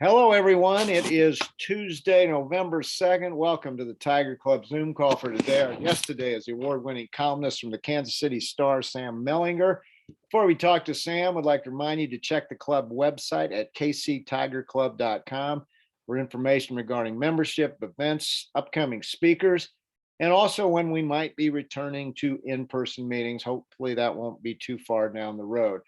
Hello, everyone. It is Tuesday, November 2nd. Welcome to the Tiger Club Zoom call for today. Our guest today is the award-winning columnist from the Kansas City Star, Sam Mellinger. Before we talk to Sam, I'd like to remind you to check the club website at kctigerclub.com for information regarding membership, events, upcoming speakers, and also when we might be returning to in-person meetings. Hopefully that won't be too far down the road.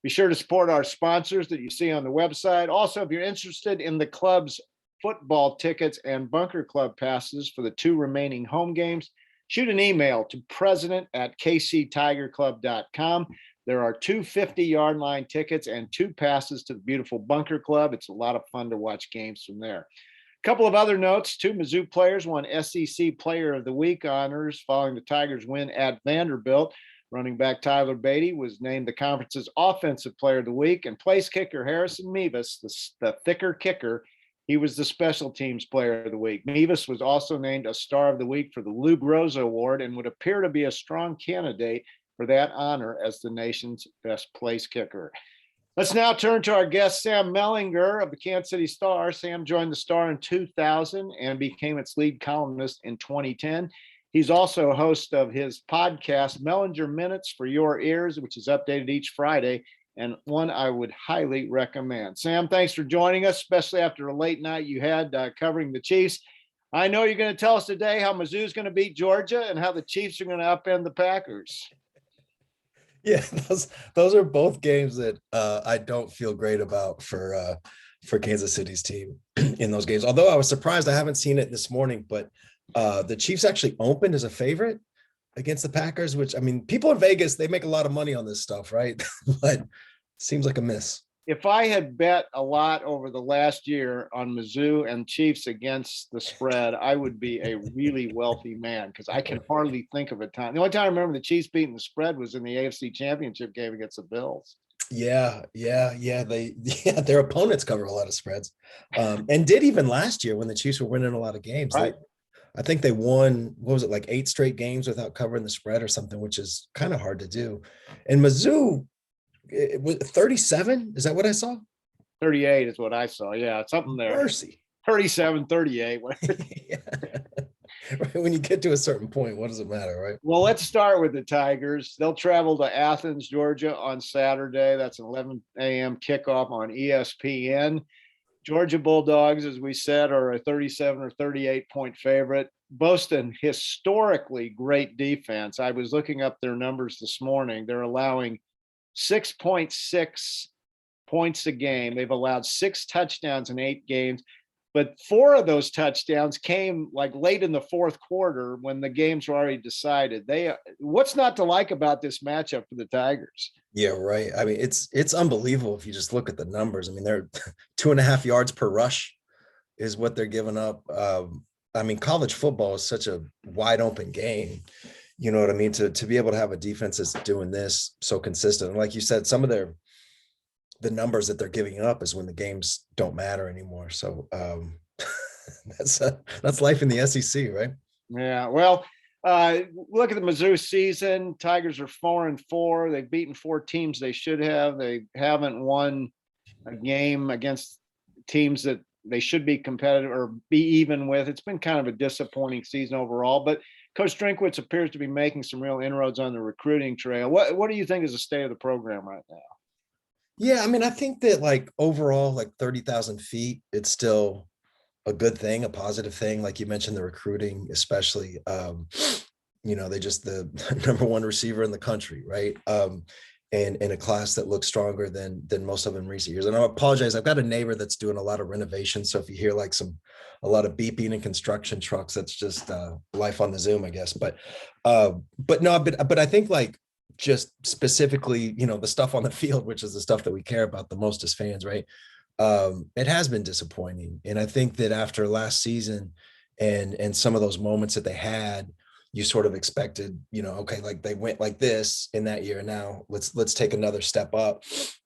Be sure to support our sponsors that you see on the website. Also, if you're interested in the club's football tickets and Bunker Club passes for the two remaining home games, shoot an email to president@kctigerclub.com. There are two 50-yard line tickets and two passes to the beautiful Bunker Club. It's a lot of fun to watch games from there. A couple of other notes. Two Mizzou players won SEC Player of the Week honors following the Tigers' win at Vanderbilt. Running back Tyler Beatty was named the conference's Offensive Player of the Week, and place kicker Harrison Mevis, the thicker kicker, he was the Special Teams Player of the Week. Mevis was also named a Star of the Week for the Lou Groza Award and would appear to be a strong candidate for that honor as the nation's best place kicker. Let's now turn to our guest, Sam Mellinger of the Kansas City Star. Sam joined the Star in 2000 and became its lead columnist in 2010. He's also a host of his podcast, Mellinger Minutes for Your Ears, which is updated each Friday, and one I would highly recommend. Sam, thanks for joining us, especially after a late night you had covering the Chiefs. I know you're going to tell us today how Mizzou is going to beat Georgia and how the Chiefs are going to upend the Packers. Yeah, those are both games that I don't feel great about for Kansas City's team in those games. Although I was surprised, I haven't seen it this morning, but the Chiefs actually opened as a favorite against the Packers, which, I mean, people in Vegas, they make a lot of money on this stuff, right? But seems like a miss. If I had bet a lot over the last year on Mizzou and Chiefs against the spread, I would be a really wealthy man because I can hardly think of a time. The only time I remember the Chiefs beating the spread was in the AFC Championship game against the Bills. Yeah. Their opponents cover a lot of spreads, and did even last year when the Chiefs were winning a lot of games. Right. I think they won, what was it, like 8 straight games without covering the spread or something, which is kind of hard to do. And Mizzou, it was 37. Is that what I saw? 38 is what I saw. Yeah, something there. Mercy. 37, 38. Yeah. Right. When you get to a certain point, what does it matter, right? Well, let's start with the Tigers. They'll travel to Athens, Georgia on Saturday. That's an 11 a.m. kickoff on ESPN. Georgia Bulldogs, as we said, are a 37 or 38 point favorite. Boasting historically great defense. I was looking up their numbers this morning. They're allowing 6.6 points a game. They've allowed 6 touchdowns in 8 games, but 4 of those touchdowns came like late in the fourth quarter when the games were already decided. What's not to like about this matchup for the Tigers? Yeah, right. I mean, it's unbelievable if you just look at the numbers. I mean, they're 2.5 yards per rush is what they're giving up. I mean, college football is such a wide open game. You know what I mean? To be able to have a defense that's doing this so consistent. And like you said, some of the numbers that they're giving up is when the games don't matter anymore. So that's life in the SEC, right? Yeah. Well, look at the Mizzou season. Tigers are 4-4. They've beaten 4 teams they should have. They haven't won a game against teams that they should be competitive or be even with. It's been kind of a disappointing season overall, but Coach Drinkwitz appears to be making some real inroads on the recruiting trail. What do you think is the state of the program right now? Yeah, I mean, I think that like overall, like 30,000 feet, it's still a good thing, a positive thing. Like you mentioned, the recruiting, especially, they just the number 1 receiver in the country, right? And in a class that looks stronger than most of them in recent years. And I apologize, I've got a neighbor that's doing a lot of renovation. So if you hear like a lot of beeping and construction trucks, that's just life on the Zoom, I guess. But I think like just specifically, the stuff on the field, which is the stuff that we care about the most as fans, right? It has been disappointing. And I think that after last season and some of those moments that they had, you sort of expected, okay, like they went like this in that year. Now let's take another step up.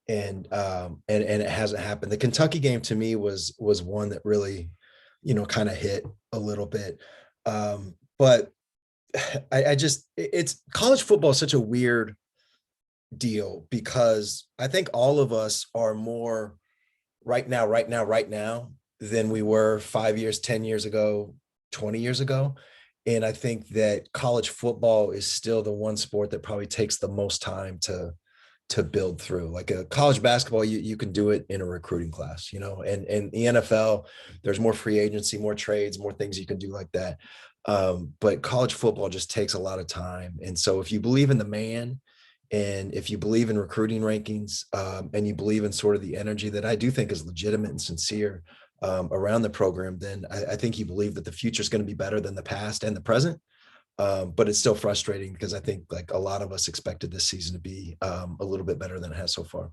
And it hasn't happened. The Kentucky game to me was one that really, kind of hit a little bit. But it's college football is such a weird deal because I think all of us are more right now than we were 5 years, 10 years ago, 20 years ago. And I think that college football is still the one sport that probably takes the most time to build through. Like a college basketball, you can do it in a recruiting class, and the NFL, there's more free agency, more trades, more things you can do like that. But college football just takes a lot of time. And so if you believe in the man, and if you believe in recruiting rankings, and you believe in sort of the energy that I do think is legitimate and sincere around the program, then I think you believe that the future is going to be better than the past and the present. But it's still frustrating because I think like a lot of us expected this season to be a little bit better than it has so far.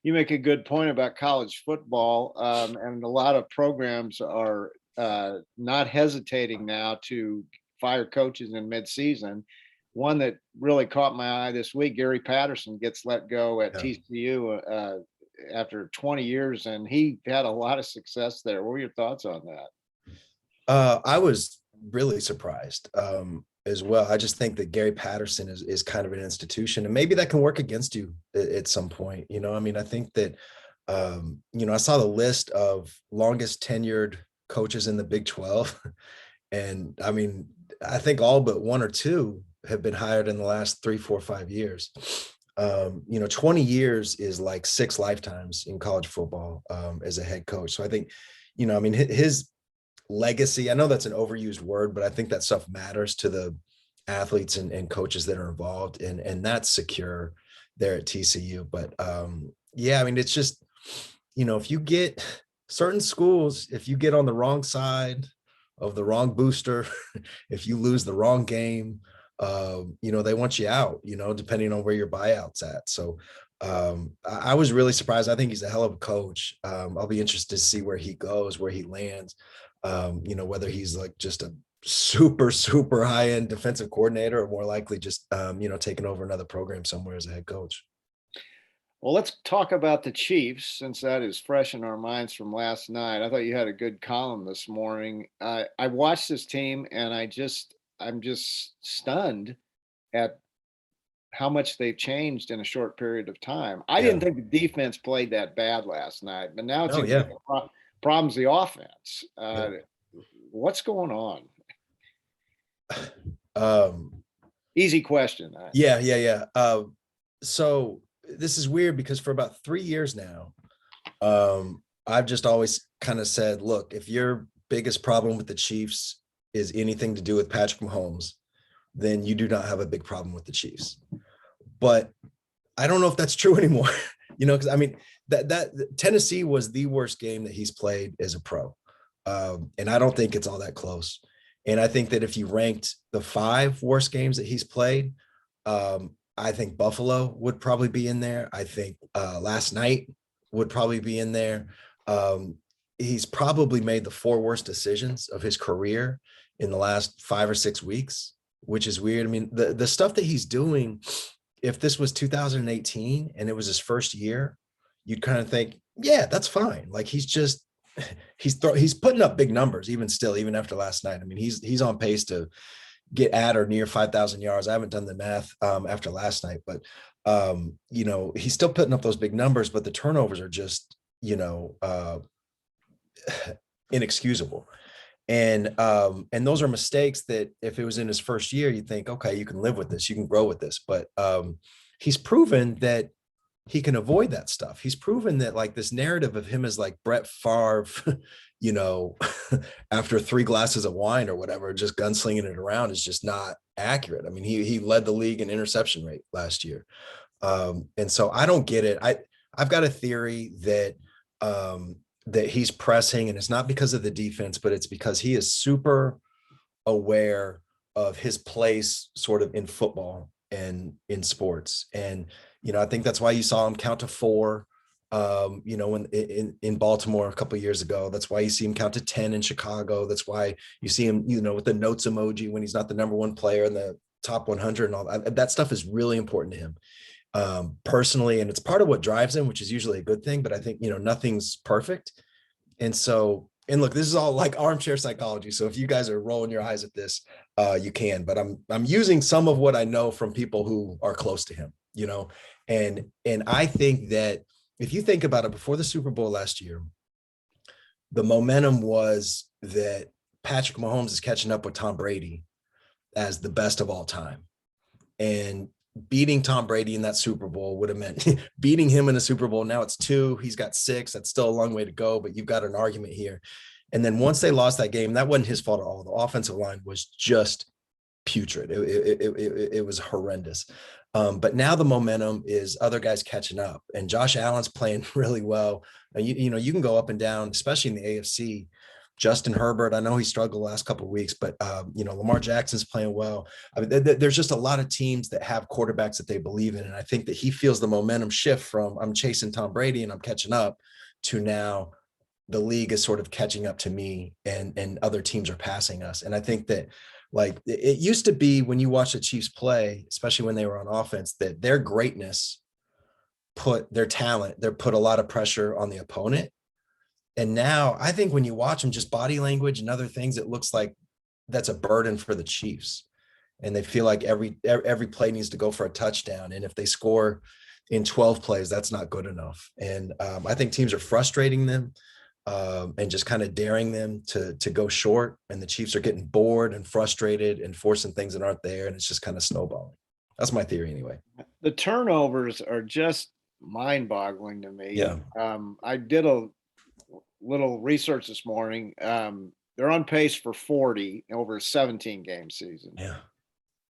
You make a good point about college football, and a lot of programs are not hesitating now to fire coaches in midseason. One that really caught my eye this week, Gary Patterson gets let go at Yeah. TCU after 20 years, and he had a lot of success there. What were your thoughts on that? I was really surprised as well. I just think that Gary Patterson is kind of an institution, and maybe that can work against you at some point. I mean, I think that I saw the list of longest tenured coaches in the Big 12, and I mean, I think all but one or two have been hired in the last 3, 4, 5 years. 20 years is like 6 lifetimes in college football as a head coach. So I think, I mean, his legacy, I know that's an overused word, but I think that stuff matters to the athletes and coaches that are involved, and that's secure there at TCU. But yeah, I mean, it's just, if you get certain schools, if you get on the wrong side of the wrong booster, if you lose the wrong game, they want you out, depending on where your buyout's at. So I was really surprised. I think he's a hell of a coach. I'll be interested to see where he goes, where he lands. Whether he's like just a super, super high end defensive coordinator, or more likely just, taking over another program somewhere as a head coach. Well, let's talk about the Chiefs since that is fresh in our minds from last night. I thought you had a good column this morning. I watched this team and I'm just stunned at how much they've changed in a short period of time. I Yeah. didn't think the defense played that bad last night, but now it Oh seems yeah. like the problem's the offense. Yeah. What's going on? Um, Easy question. yeah. So this is weird because for about 3 years now, I've just always kind of said, look, if your biggest problem with the Chiefs is anything to do with Patrick Mahomes, then you do not have a big problem with the Chiefs. But I don't know if that's true anymore, because I mean, that Tennessee was the worst game that he's played as a pro. And I don't think it's all that close. And I think that if you ranked the 5 worst games that he's played, I think Buffalo would probably be in there. I think last night would probably be in there. He's probably made the 4 worst decisions of his career in the last 5 or 6 weeks, which is weird. I mean, the stuff that he's doing, if this was 2018 and it was his first year, you'd kind of think, yeah, that's fine. Like he's putting up big numbers even still, even after last night. I mean, he's on pace to get at or near 5,000 yards. I haven't done the math after last night, but he's still putting up those big numbers, but the turnovers are just, inexcusable. And those are mistakes that if it was in his first year, you'd think, okay, you can live with this, you can grow with this. But he's proven that he can avoid that stuff. He's proven that like this narrative of him as like Brett Favre, after 3 glasses of wine or whatever, just gunslinging it around is just not accurate. I mean, he led the league in interception rate last year. And so I don't get it. I've got a theory that that he's pressing, and it's not because of the defense, but it's because he is super aware of his place sort of in football and in sports. And, I think that's why you saw him count to 4, when in Baltimore a couple of years ago. That's why you see him count to 10 in Chicago. That's why you see him, with the notes emoji when he's not the number 1 player in the top 100 and all that. That stuff is really important to him personally. And it's part of what drives him, which is usually a good thing. But I think, nothing's perfect. And so, and look, this is all like armchair psychology. So if you guys are rolling your eyes at this, you can, but I'm using some of what I know from people who are close to him, and I think that if you think about it, before the Super Bowl last year, the momentum was that Patrick Mahomes is catching up with Tom Brady as the best of all time. And beating Tom Brady in that Super Bowl would have meant beating him in a Super Bowl. Now it's 2, he's got 6. That's still a long way to go, but you've got an argument here. And then once they lost that game, that wasn't his fault at all. The offensive line was just putrid. It was horrendous. But now the momentum is other guys catching up, and Josh Allen's playing really well. You can go up and down, especially in the AFC. Justin Herbert, I know he struggled the last couple of weeks, but Lamar Jackson's playing well. I mean, there's just a lot of teams that have quarterbacks that they believe in, and I think that he feels the momentum shift from I'm chasing Tom Brady and I'm catching up to now the league is sort of catching up to me, and other teams are passing us. And I think that, like, it used to be when you watch the Chiefs play, especially when they were on offense, that their greatness put a lot of pressure on the opponent. And now I think when you watch them, just body language and other things, it looks like that's a burden for the Chiefs. And they feel like every play needs to go for a touchdown. And if they score in 12 plays, that's not good enough. And I think teams are frustrating them and just kind of daring them to go short. And the Chiefs are getting bored and frustrated and forcing things that aren't there. And it's just kind of snowballing. That's my theory anyway. The turnovers are just mind-boggling to me. Yeah. I did a little research this morning. They're on pace for 40 over a 17-game season. Yeah.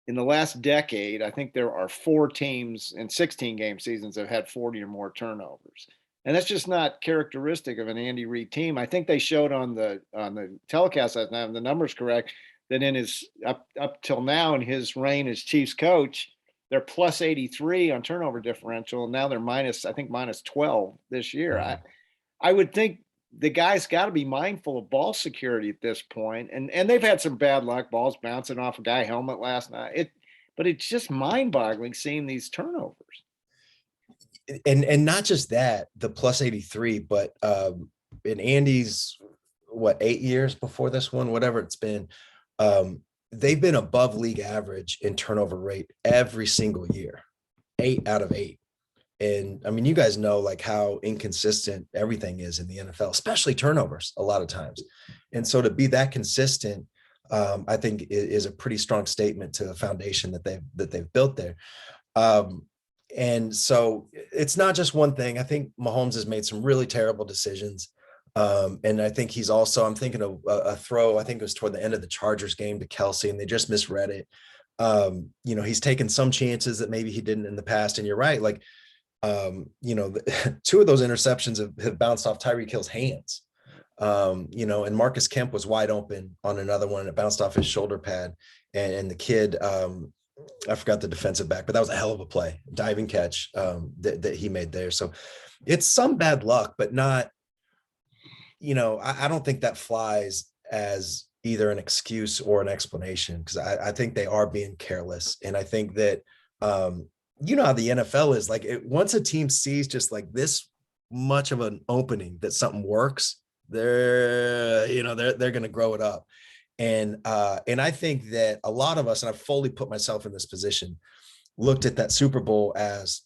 In the last decade, I think there are 4 teams in 16-game seasons that have had 40 or more turnovers. And that's just not characteristic of an Andy Reid team. I think they showed on the telecast last night, if the numbers correct, that in his up till now in his reign as Chiefs coach, they're plus 83 on turnover differential. And now they're minus 12 this year. Mhm. I would think the guy's got to be mindful of ball security at this point. And they've had some bad luck, balls bouncing off a guy helmet last night. But it's just mind-boggling seeing these turnovers. And not just that, the plus 83, but in Andy's 8 years before this one, whatever it's been, they've been above league average in turnover rate every single year, 8 out of 8. And I mean, you guys know like how inconsistent everything is in the NFL, especially turnovers a lot of times. And so to be that consistent, I think is a pretty strong statement to the foundation that they've built there. And so it's not just one thing. I think Mahomes has made some really terrible decisions. And I think he's also, I'm thinking of a throw, I think it was toward the end of the Chargers game to Kelsey, and they just misread it. He's taken some chances that maybe he didn't in the past. And you're right. Like, 2 of those interceptions have bounced off Tyreek Hill's hands. And Marcus Kemp was wide open on another one, and it bounced off his shoulder pad. And the kid, I forgot the defensive back, but that was a hell of a play, diving catch that he made there. So it's some bad luck, but not, I don't think that flies as either an excuse or an explanation, because I think they are being careless. And I think that, how the NFL is like, once a team sees just like this much of an opening that something works, they're going to grow it up. And I think that a lot of us, and I've fully put myself in this position, looked at that Super Bowl as,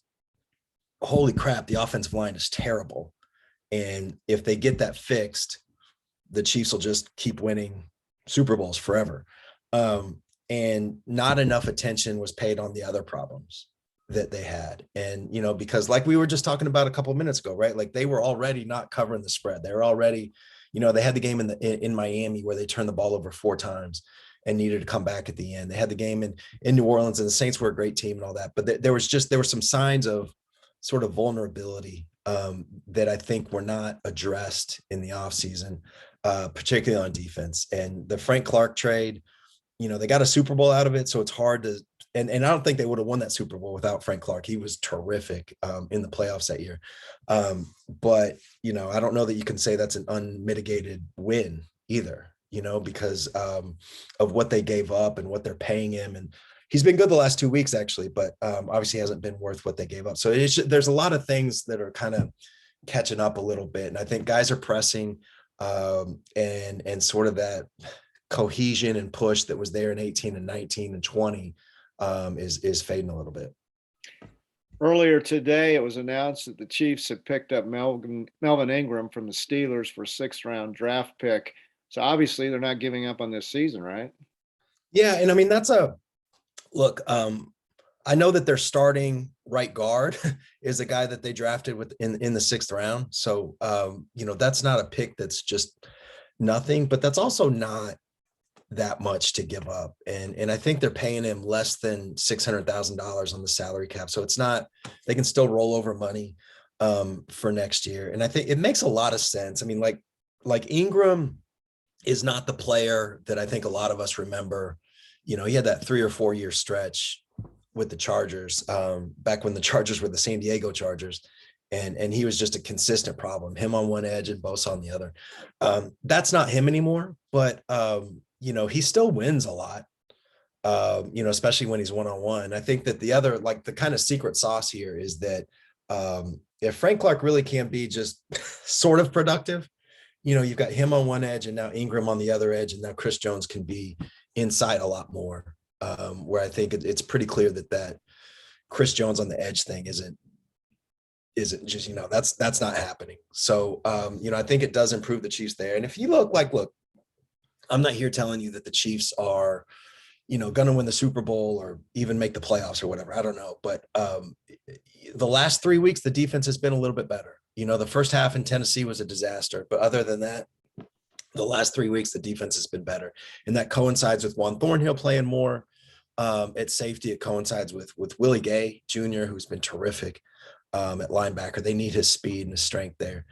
holy crap, the offensive line is terrible. And if they get that fixed, the Chiefs will just keep winning Super Bowls forever. And not enough attention was paid on the other problems that they had. And, because like we were just talking about a couple of minutes ago, right? Like they were already not covering the spread. They were already, they had the game in Miami where they turned the ball over 4 times and needed to come back at the end. They had the game in New Orleans, and the Saints were a great team and all that. But there were some signs of sort of vulnerability that I think were not addressed in the offseason, particularly on defense. And the Frank Clark trade, they got a Super Bowl out of it. So it's hard to, and I don't think they would have won that Super Bowl without Frank Clark. He was terrific in the playoffs that year. But, I don't know that you can say that's an unmitigated win either, because of what they gave up and what they're paying him. And he's been good the last 2 weeks, actually, but obviously hasn't been worth what they gave up. So there's a lot of things that are kind of catching up a little bit. And I think guys are pressing and sort of that cohesion and push that was there in 18 and 19 and 20 is fading a little bit. Earlier today, it was announced that the Chiefs had picked up Melvin Ingram from the Steelers for a sixth-round draft pick. So obviously, they're not giving up on this season, right? Yeah, and I mean that's a look. I know that their starting right guard is a guy that they drafted with in the sixth round. So that's not a pick that's just nothing, but that's also not that much to give up. And I think they're paying him less than $600,000 on the salary cap. So it's not, they can still roll over money for next year. And I think it makes a lot of sense. I mean, like Ingram is not the player that I think a lot of us remember. He had that 3 or 4 year stretch with the Chargers back when the Chargers were the San Diego Chargers. And he was just a consistent problem, him on one edge and Bosa on the other. That's not him anymore, but he still wins a lot, especially when he's one-on-one. I think that the other, like the kind of secret sauce here is that if Frank Clark really can't be just sort of productive, you've got him on one edge and now Ingram on the other edge, and now Chris Jones can be inside a lot more, where I think it's pretty clear that Chris Jones on the edge thing isn't just, that's not happening. So, I think it does improve the Chiefs there. And if you look, I'm not here telling you that the Chiefs are, going to win the Super Bowl or even make the playoffs or whatever. I don't know. But the last 3 weeks, the defense has been a little bit better. The first half in Tennessee was a disaster. But other than that, the last 3 weeks, the defense has been better. And that coincides with Juan Thornhill playing more at safety. It coincides with Willie Gay Jr., who's been terrific at linebacker. They need his speed and his strength there.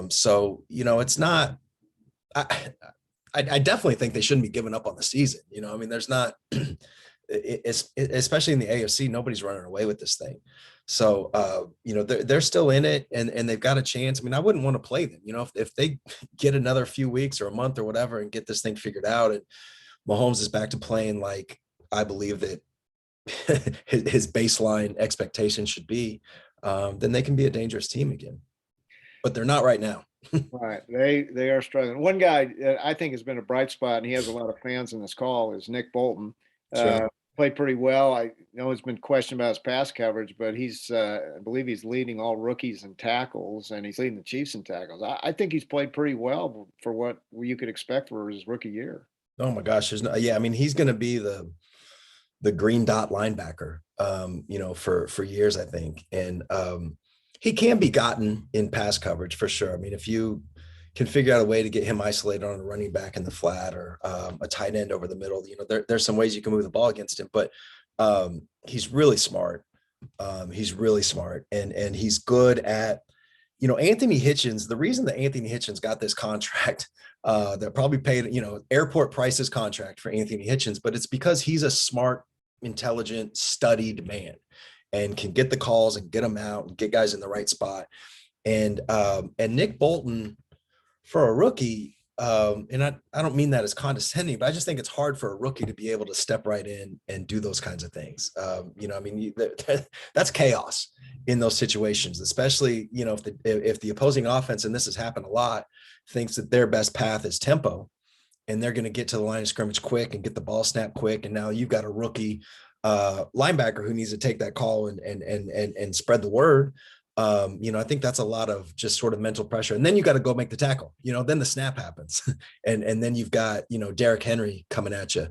So, it's not – I definitely think they shouldn't be giving up on the season. There's not, especially in the AFC, nobody's running away with this thing. So, they're still in it and they've got a chance. I wouldn't want to play them, if they get another few weeks or a month or whatever and get this thing figured out and Mahomes is back to playing like I believe that his baseline expectation should be, then they can be a dangerous team again. But they're not right now. Right. They are struggling. One guy that I think has been a bright spot, and he has a lot of fans in this call, is Nick Bolton. Sure. Played pretty well. I know it's been questioned about his pass coverage, but I believe he's leading all rookies in tackles, and he's leading the Chiefs in tackles. I think he's played pretty well for what you could expect for his rookie year. Oh my gosh. He's going to be the green dot linebacker, for years, I think. And he can be gotten in pass coverage for sure. If you can figure out a way to get him isolated on a running back in the flat or a tight end over the middle, there's some ways you can move the ball against him, but he's really smart. He's really smart and he's good at, Anthony Hitchens. The reason that Anthony Hitchens got this contract that probably paid, airport prices contract for Anthony Hitchens, but it's because he's a smart, intelligent, studied man and can get the calls and get them out and get guys in the right spot. And Nick Bolton, for a rookie, and I don't mean that as condescending, but I just think it's hard for a rookie to be able to step right in and do those kinds of things. That's chaos in those situations, especially, if the opposing offense, and this has happened a lot, thinks that their best path is tempo and they're going to get to the line of scrimmage quick and get the ball snapped quick. And now you've got a rookie linebacker who needs to take that call and spread the word. I think that's a lot of just sort of mental pressure. And then you got to go make the tackle, then the snap happens. and then you've got, Derrick Henry coming at you.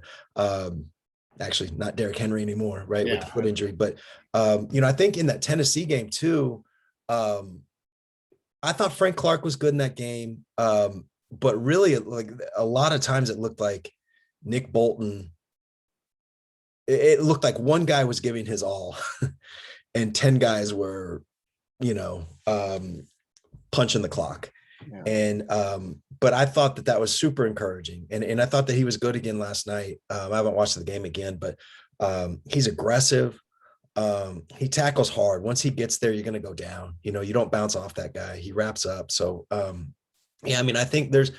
Actually not Derrick Henry anymore, right? Yeah. With the foot injury. But, I think in that Tennessee game too, I thought Frank Clark was good in that game. But really, like a lot of times it looked like Nick Bolton, it looked like one guy was giving his all and 10 guys were, punching the clock. Yeah. And, but I thought that was super encouraging. And I thought that he was good again last night. I haven't watched the game again, but he's aggressive. He tackles hard. Once he gets there, you're going to go down. You don't bounce off that guy. He wraps up. So, I think there's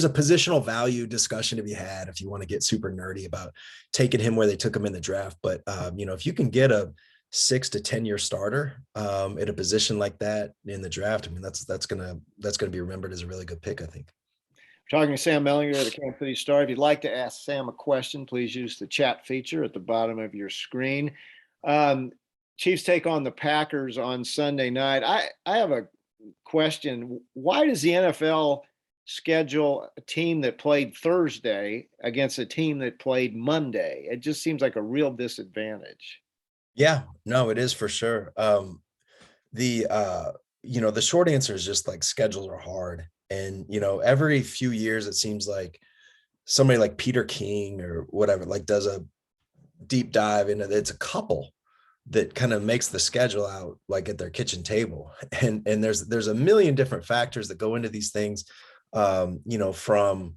a positional value discussion to be had if you want to get super nerdy about taking him where they took him in the draft. But, if you can get a 6 to 10 year starter at a position like that in the draft, that's going to be remembered as a really good pick, I think. Talking to Sam Mellinger of the Kansas City Star. If you'd like to ask Sam a question, please use the chat feature at the bottom of your screen. Chiefs take on the Packers on Sunday night. I have a question. Why does the NFL schedule a team that played Thursday against a team that played Monday? It just seems like a real disadvantage. Yeah, no, it is for sure. The the short answer is just like schedules are hard. And every few years it seems like somebody like Peter King or whatever like does a deep dive into it's a couple that kind of makes the schedule out like at their kitchen table. And there's a million different factors that go into these things. From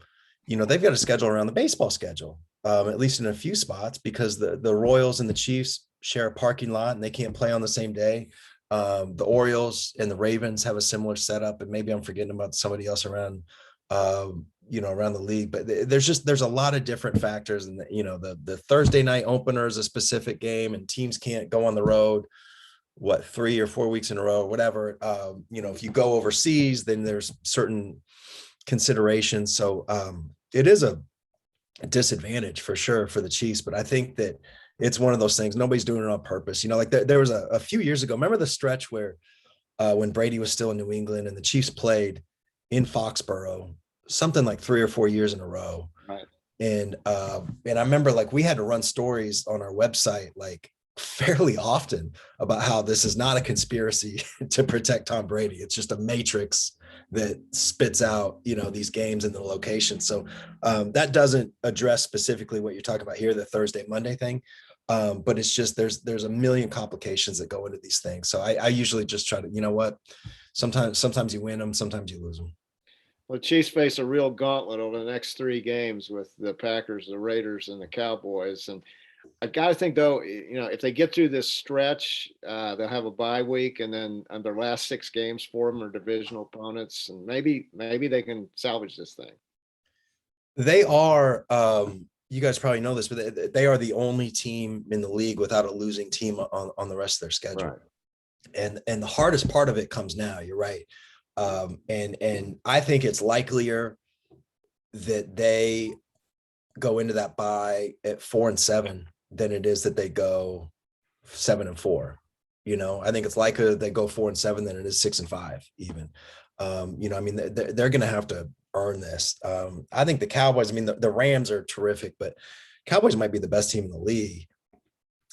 they've got a schedule around the baseball schedule, at least in a few spots, because the Royals and the Chiefs share a parking lot and they can't play on the same day. The Orioles and the Ravens have a similar setup, and maybe I'm forgetting about somebody else around around the league, but there's a lot of different factors. And the Thursday night opener is a specific game, and teams can't go on the road 3 or 4 weeks in a row, whatever. If you go overseas, then there's certain considerations. So it is a disadvantage for sure for the Chiefs, but I think that it's one of those things. Nobody's doing it on purpose. Like there was a few years ago. Remember the stretch where when Brady was still in New England and the Chiefs played in Foxborough, something like 3 or 4 years in a row. Right. And I remember like we had to run stories on our website like fairly often about how this is not a conspiracy to protect Tom Brady. It's just a matrix that spits out, these games and the location. So that doesn't address specifically what you're talking about here, the Thursday, Monday thing. But it's just, there's a million complications that go into these things. So I usually just try to, sometimes you win them, sometimes you lose them. Well, the Chiefs face a real gauntlet over the next 3 games with the Packers, the Raiders, and the Cowboys. And I got to think, though, if they get through this stretch, they'll have a bye week, and then on their last 6 games for them are divisional opponents, and maybe they can salvage this thing. They are, you guys probably know this, but they are the only team in the league without a losing team on the rest of their schedule. Right. And the hardest part of it comes now. You're right. And I think it's likelier that they go into that bye at 4-7 than it is that they go 7-4. I think it's likely that they go 4-7 than it is 6-5 even. They're going to have to earn this. I think the Cowboys, the Rams are terrific, but Cowboys might be the best team in the league.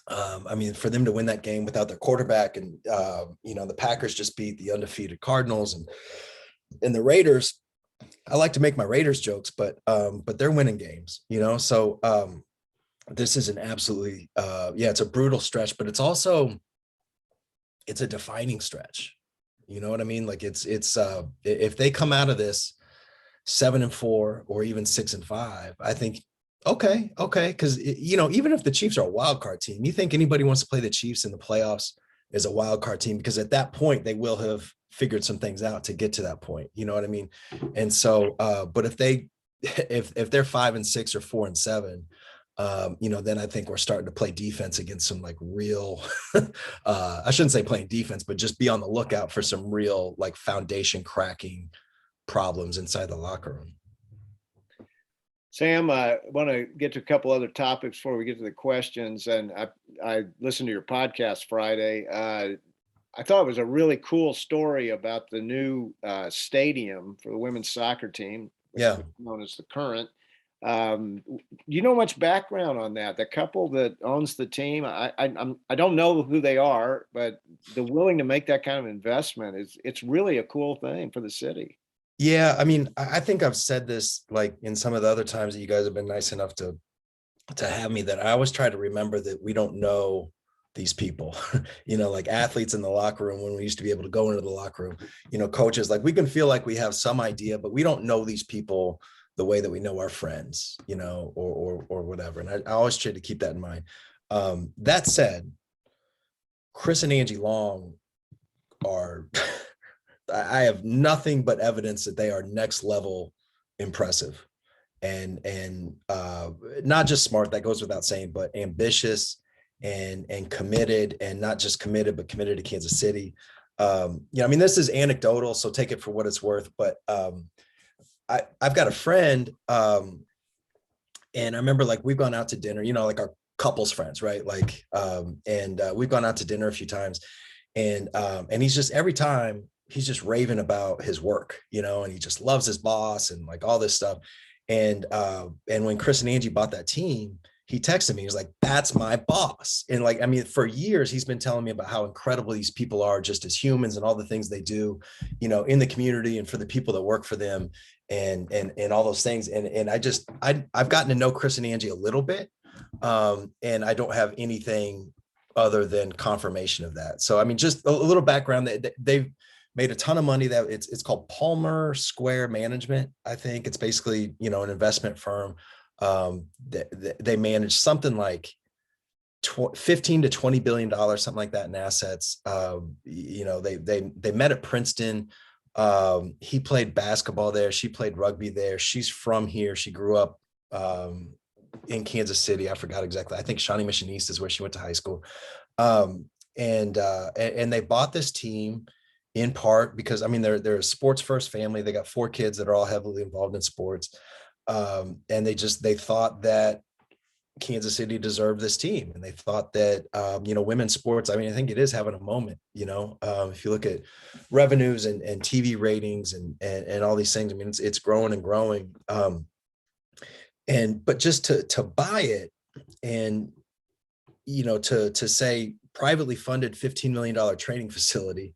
For them to win that game without their quarterback, and the Packers just beat the undefeated Cardinals and the Raiders. I like to make my Raiders jokes, but they're winning games, So this is an absolutely it's a brutal stretch, but it's a defining stretch. You know what I mean? Like it's if they come out of this 7-4 or even 6-5, I think okay, because even if the Chiefs are a wild card team, you think anybody wants to play the Chiefs in the playoffs as a wild card team, because at that point they will have figured some things out to get to that point. You know what I mean? And so, but if they're 5-6 or 4-7, then I think we're starting to play defense against some like real, I shouldn't say playing defense, but just be on the lookout for some real like foundation cracking problems inside the locker room. Sam, I want to get to a couple other topics before we get to the questions. And I listened to your podcast Friday. I thought it was a really cool story about the new stadium for the women's soccer team, known as the Current. You know much background on that? The couple that owns the team, I don't know who they are, but they're willing to make that kind of investment. It's really a cool thing for the city. Yeah, I think I've said this like in some of the other times that you guys have been nice enough to have me, that I always try to remember that we don't know these people, like athletes in the locker room, when we used to be able to go into the locker room, coaches, like we can feel like we have some idea, but we don't know these people the way that we know our friends, or whatever. And I always try to keep that in mind. That said, Chris and Angie Long are, I have nothing but evidence that they are next level impressive and not just smart, that goes without saying, but ambitious and committed, and not just committed, but committed to Kansas City. This is anecdotal, so take it for what it's worth, but I've got a friend, and I remember like we've gone out to dinner, like couples friends, right? Like, and we've gone out to dinner a few times, and he's just, every time he's just raving about his work, you know, and he just loves his boss and like all this stuff. And when Chris and Angie bought that team, he texted me. He was like, "That's my boss." And like, I mean, for years he's been telling me about how incredible these people are just as humans and all the things they do, you know, in the community and for the people that work for them, and all those things. And I've gotten to know Chris and Angie a little bit, and I don't have anything other than confirmation of that. So I mean, just a little background, that they've made a ton of money. That it's called Palmer Square Management. I think it's basically, you know, an investment firm. They manage something like 15 to 20 billion dollars, something like that, in assets. You know, they met at Princeton. He played basketball there. She played rugby there. She's from here. She grew up in Kansas City. I forgot exactly. I think Shawnee Mission East is where she went to high school. And they bought this team in part because, I mean, they're a sports first family. They got 4 kids that are all heavily involved in sports. And they thought that Kansas City deserved this team. And they thought that, you know, women's sports, I mean, I think it is having a moment, you know, if you look at revenues and TV ratings and all these things, I mean, it's growing and growing. But just to buy it, and, you know, to say privately funded $15 million training facility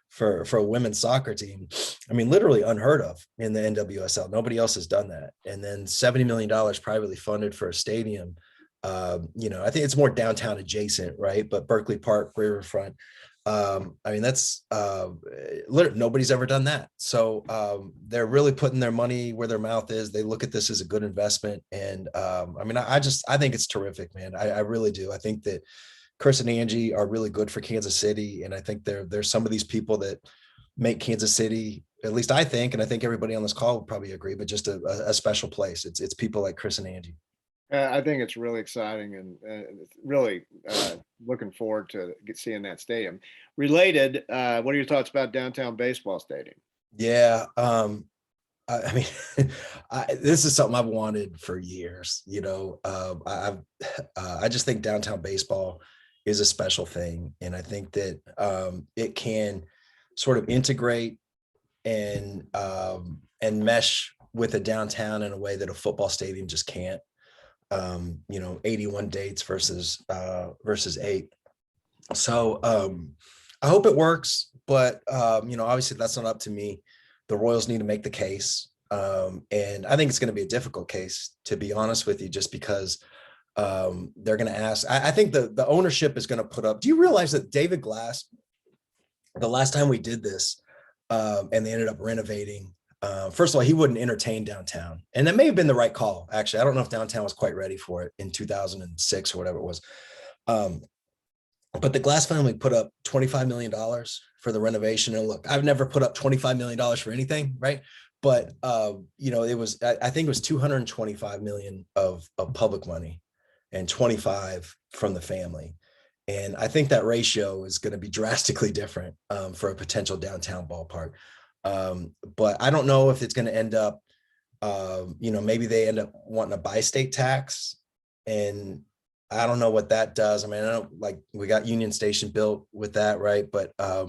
for a women's soccer team, I mean, literally unheard of in the NWSL. Nobody else has done that. And then $70 million privately funded for a stadium. You know, I think it's more downtown adjacent, right? But Berkeley Park, Riverfront. I mean, that's nobody's ever done that. So they're really putting their money where their mouth is. They look at this as a good investment. And I mean, I think it's terrific, man. I really do. I think that Chris and Angie are really good for Kansas City. And I think there's some of these people that make Kansas City, at least I think, and I think everybody on this call would probably agree, but just a special place. It's people like Chris and Angie. I think it's really exciting, and really looking forward to seeing that stadium. Related, what are your thoughts about downtown baseball stadium? Yeah. I mean, this is something I've wanted for years. You know, I just think downtown baseball is a special thing, and I think that it can sort of integrate and mesh with a downtown in a way that a football stadium just can't. You know, 81 dates versus 8. So I hope it works, but you know, obviously that's not up to me. The Royals need to make the case. And I think it's going to be a difficult case, to be honest with you, just because they're going to ask. I think the ownership is going to put up. Do you realize that David Glass, the last time we did this, and they ended up renovating, first of all, he wouldn't entertain downtown. And that may have been the right call, actually. I don't know if downtown was quite ready for it in 2006 or whatever it was. But the Glass family put up $25 million for the renovation. And look, I've never put up $25 million for anything, right? But you know, it was, I think it was 225 million of public money and 25 from the family. And I think that ratio is going to be drastically different for a potential downtown ballpark. But I don't know if it's going to end up, you know, maybe they end up wanting a bi-state tax, and I don't know what that does. I mean, I don't, like, we got Union Station built with that, right? But I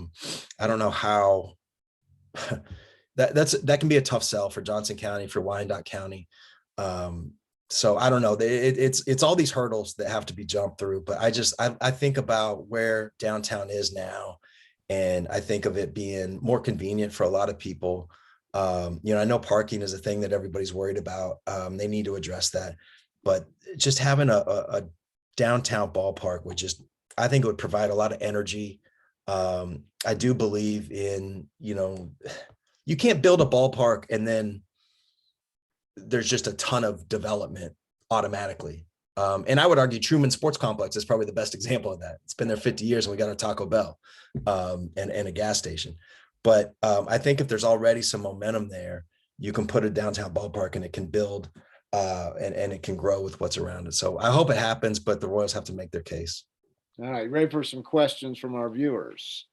don't know how that can be a tough sell for Johnson County, for Wyandotte County. So I don't know. It's all these hurdles that have to be jumped through. But I think about where downtown is now, and I think of it being more convenient for a lot of people. You know, I know parking is a thing that everybody's worried about. They need to address that. But just having a downtown ballpark would just, I think it would provide a lot of energy. I do believe in, you know, you can't build a ballpark and then there's just a ton of development automatically. And I would argue Truman Sports Complex is probably the best example of that. It's been there 50 years and we got a Taco Bell and a gas station. But I think if there's already some momentum there, you can put a downtown ballpark and it can build and it can grow with what's around it. So I hope it happens, but the Royals have to make their case. All right, ready for some questions from our viewers?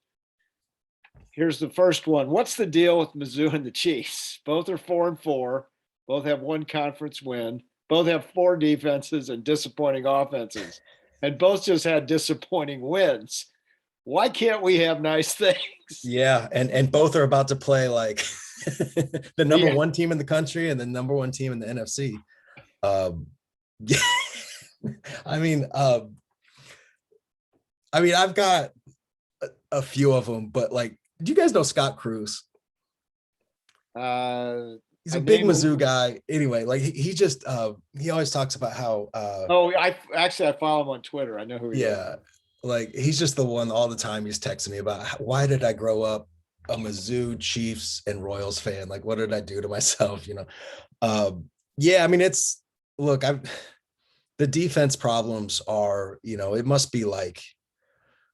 Here's the first one. What's the deal with Mizzou and the Chiefs? Both are 4-4. Both have one conference win. Both have 4 defenses and disappointing offenses, and both just had disappointing wins. Why can't we have nice things? Yeah, and both are about to play like the number Yeah. one team in the country and the number one team in the NFC. Yeah, I mean, I've got a few of them, but like, do you guys know Scott Cruz? He's I a big named. Mizzou guy. Anyway, like he just he always talks about how Oh, I follow him on Twitter. I know who he is. yeah, like he's just the one all the time he's texting me about why did I grow up a Mizzou, Chiefs, and Royals fan? Like, what did I do to myself? Yeah, I mean, it's look, the defense problems are, it must be like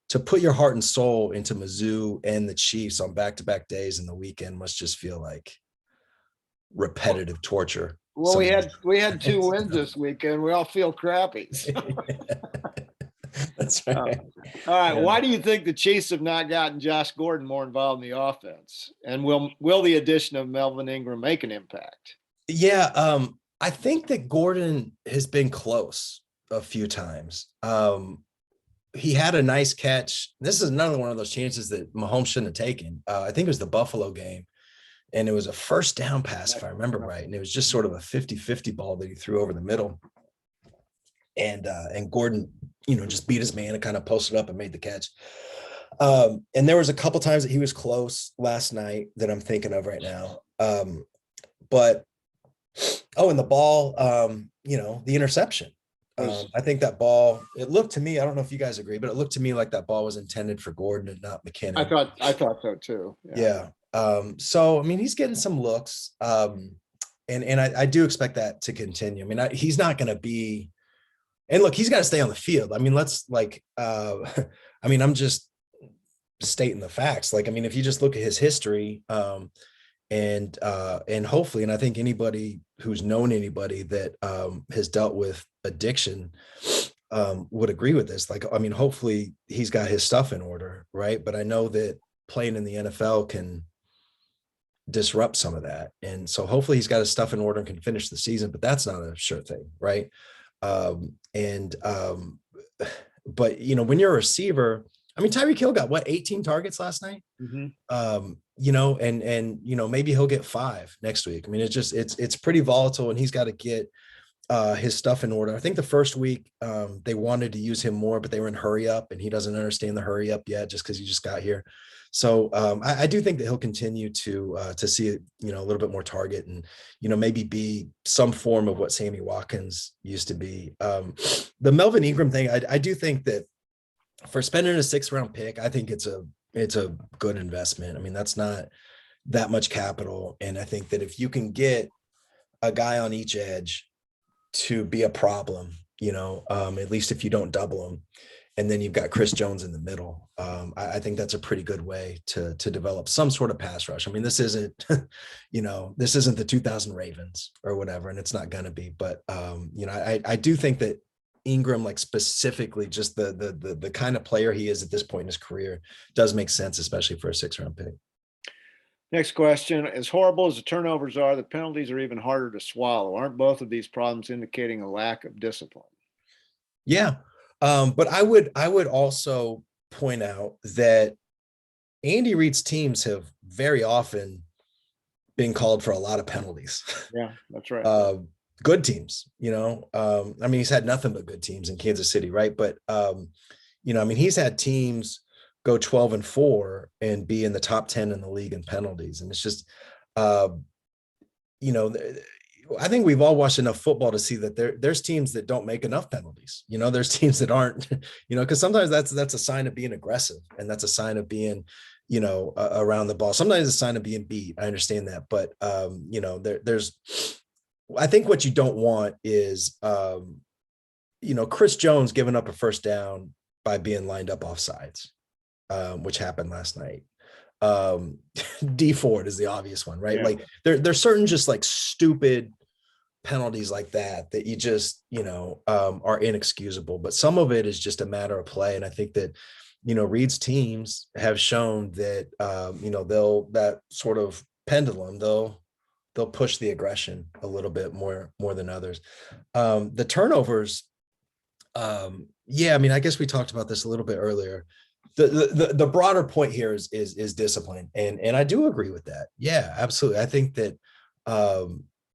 to put your heart and soul into Mizzou and the Chiefs on back-to-back days in the weekend must just feel like repetitive torture. Well, we had 2 wins this weekend. We all feel crappy. So. That's right. All right. Yeah. Why do you think the Chiefs have not gotten Josh Gordon more involved in the offense? And will the addition of Melvin Ingram make an impact? Yeah, I think that Gordon has been close a few times. He had a nice catch. This is another one of those chances that Mahomes shouldn't have taken. I think it was the Buffalo game, and it was a first down pass, if I remember right. And it was just sort of a 50-50 ball that he threw over the middle. And Gordon, just beat his man and kind of posted up and made the catch. And there was a couple times that he was close last night that I'm thinking of right now. And the ball, the interception. I think that ball, it looked to me, I don't know if you guys agree, but it looked to me like that ball was intended for Gordon and not McKinnon. I thought so too. Yeah. So, I mean, he's getting some looks. And I do expect that to continue. I mean, he's not going to be, and look, he's got to stay on the field. I mean, I'm just stating the facts. Like, I mean, if you just look at his history, and hopefully, and I think anybody who's known anybody that has dealt with addiction would agree with this. Like, I mean, hopefully he's got his stuff in order, right? But I know that playing in the NFL can disrupt some of that. And so hopefully he's got his stuff in order and can finish the season, but that's not a sure thing, right? But when you're a receiver, I mean, Tyreek Hill got 18 targets last night. Mm-hmm. Maybe he'll get 5 next week. I mean, it's pretty volatile, and he's got to get his stuff in order. I think the first week they wanted to use him more, but they were in hurry up, and he doesn't understand the hurry up yet just because he just got here. So I do think that he'll continue to see a little bit more target and maybe be some form of what Sammy Watkins used to be. The Melvin Ingram thing, I do think that for spending a 6th round pick, I think it's a good investment. I mean, that's not that much capital, and I think that if you can get a guy on each edge to be a problem, at least if you don't double him. And then you've got Chris Jones in the middle. I think that's a pretty good way to develop some sort of pass rush. I mean, this isn't, this isn't the 2000 Ravens or whatever, and it's not going to be. But, I do think that Ingram, like specifically just the kind of player he is at this point in his career, does make sense, especially for a 6th round pick. Next question. As horrible as the turnovers are, the penalties are even harder to swallow. Aren't both of these problems indicating a lack of discipline? Yeah. But I would also point out that Andy Reid's teams have very often been called for a lot of penalties. Yeah, that's right. Good teams, I mean, he's had nothing but good teams in Kansas City, right? But I mean, he's had teams go 12-4 and be in the top 10 in the league in penalties, and it's just, I think we've all watched enough football to see that there's teams that don't make enough penalties. There's teams that aren't, because sometimes that's a sign of being aggressive, and that's a sign of being, around the ball. Sometimes it's a sign of being beat. I understand that, but I think what you don't want is, Chris Jones giving up a first down by being lined up offsides, which happened last night. D Ford is the obvious one, right? Yeah. Like there's certain just like stupid penalties like that you just, are inexcusable, but some of it is just a matter of play. And I think that, Reid's teams have shown that, they'll, that sort of pendulum, they'll they'll push the aggression a little bit more than others. The turnovers, yeah, I mean, I guess we talked about this a little bit earlier. The broader point here is discipline, and I do agree with that. Yeah, absolutely. I think that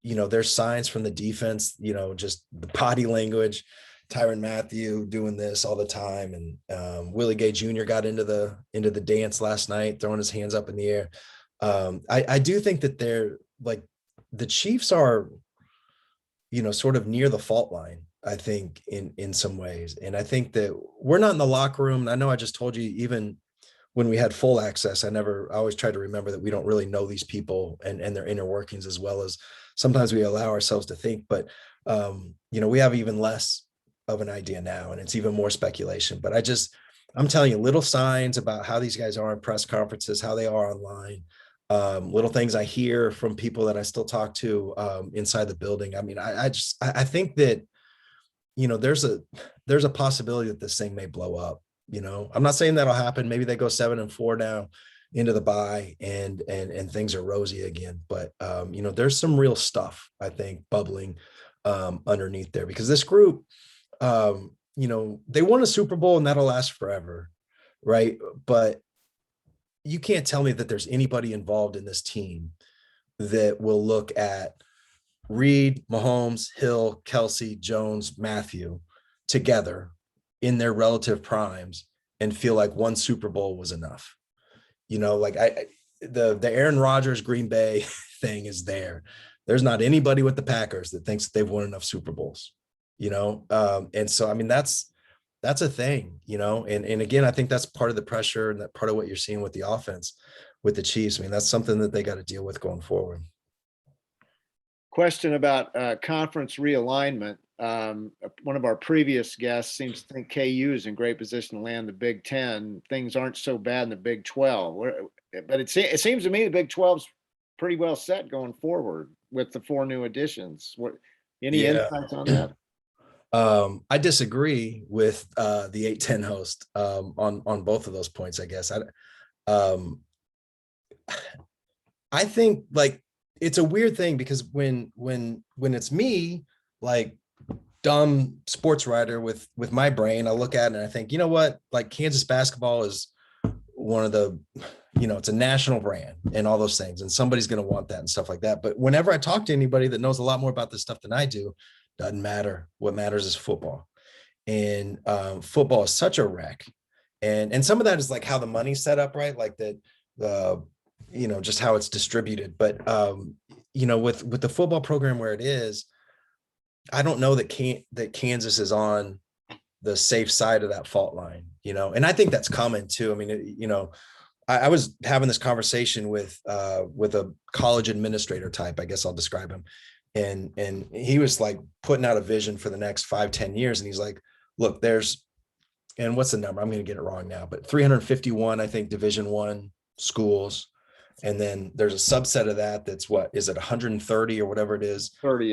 there's signs from the defense, just the body language. Tyrann Mathieu doing this all the time, and Willie Gay Jr. got into the dance last night, throwing his hands up in the air. I do think that they're like the Chiefs are, sort of near the fault line, I think, in some ways. And I think that we're not in the locker room. And I know I just told you, even when we had full access, I always try to remember that we don't really know these people and their inner workings as well as sometimes we allow ourselves to think. But, we have even less of an idea now, and it's even more speculation. But I'm telling you, little signs about how these guys are in press conferences, how they are online, little things I hear from people that I still talk to inside the building. I mean, I think that, there's a possibility that this thing may blow up. I'm not saying that'll happen. Maybe they go 7-4 now into the bye and things are rosy again. But, there's some real stuff, I think, bubbling underneath there, because this group, they won a Super Bowl and that'll last forever. Right. But you can't tell me that there's anybody involved in this team that will look at Reed, Mahomes, Hill, Kelsey, Jones, Matthew together in their relative primes and feel like one Super Bowl was enough. The Aaron Rodgers Green Bay thing is there. There's not anybody with the Packers that thinks that they've won enough Super Bowls, and so, I mean, that's a thing, and again, I think that's part of the pressure and that part of what you're seeing with the offense with the Chiefs. I mean, that's something that they got to deal with going forward. Question about conference realignment. One of our previous guests seems to think KU is in great position to land the Big Ten. Things aren't so bad in the Big 12. But it seems to me the Big 12's pretty well set going forward with the 4 new additions. Any insights on that? I disagree with the 8-10 host on both of those points, I guess. I think, like, it's a weird thing because when it's me, like, dumb sports writer with my brain, I look at it and I think, you know what, like, Kansas basketball is one of the, it's a national brand and all those things, and somebody's going to want that and stuff like that. But whenever I talk to anybody that knows a lot more about this stuff than I do, doesn't matter. What matters is football, and football is such a wreck. And some of that is like how the money's set up, right? Like that, just how it's distributed. But with the football program where it is, I don't know that Kansas is on the safe side of that fault line, and I think that's common too. I mean, I was having this conversation with a college administrator type, I guess I'll describe him. And he was like putting out a vision for the next 5-10 years. And he's like, look, and what's the number? I'm going to get it wrong now, but 351, I think, Division I schools. And then there's a subset of that. That's what is it? 130 or whatever it is, 30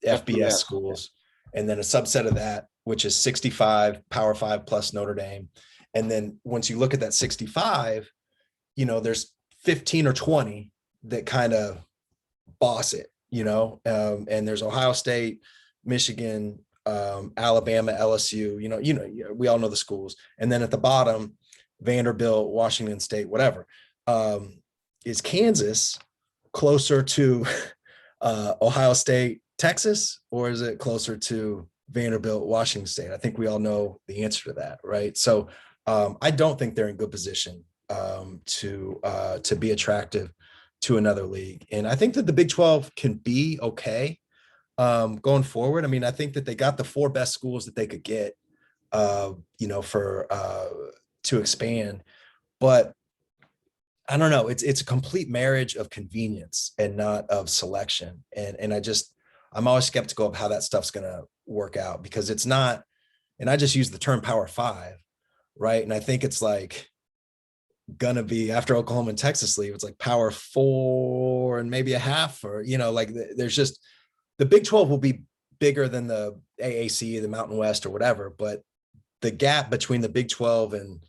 FBS schools. And then a subset of that, which is 65 Power 5 plus Notre Dame. And then once you look at that 65, there's 15 or 20 that kind of boss it. And there's Ohio State, Michigan, Alabama, LSU, we all know the schools. And then at the bottom, Vanderbilt, Washington State, whatever. Is Kansas closer to Ohio State, Texas, or is it closer to Vanderbilt, Washington State? I think we all know the answer to that, right? So I don't think they're in good position to be attractive to another league. And I think that the Big 12 can be okay going forward. I mean, I think that they got the 4 best schools that they could get, for to expand. But I don't know. It's a complete marriage of convenience and not of selection. And I'm always skeptical of how that stuff's going to work out, because it's not, and I just use the term Power 5, right? And I think it's like gonna be, after Oklahoma and Texas leave, it's like Power 4 and maybe a half, or like there's just, the Big 12 will be bigger than the AAC, the Mountain West, or whatever, but the gap between the Big 12 and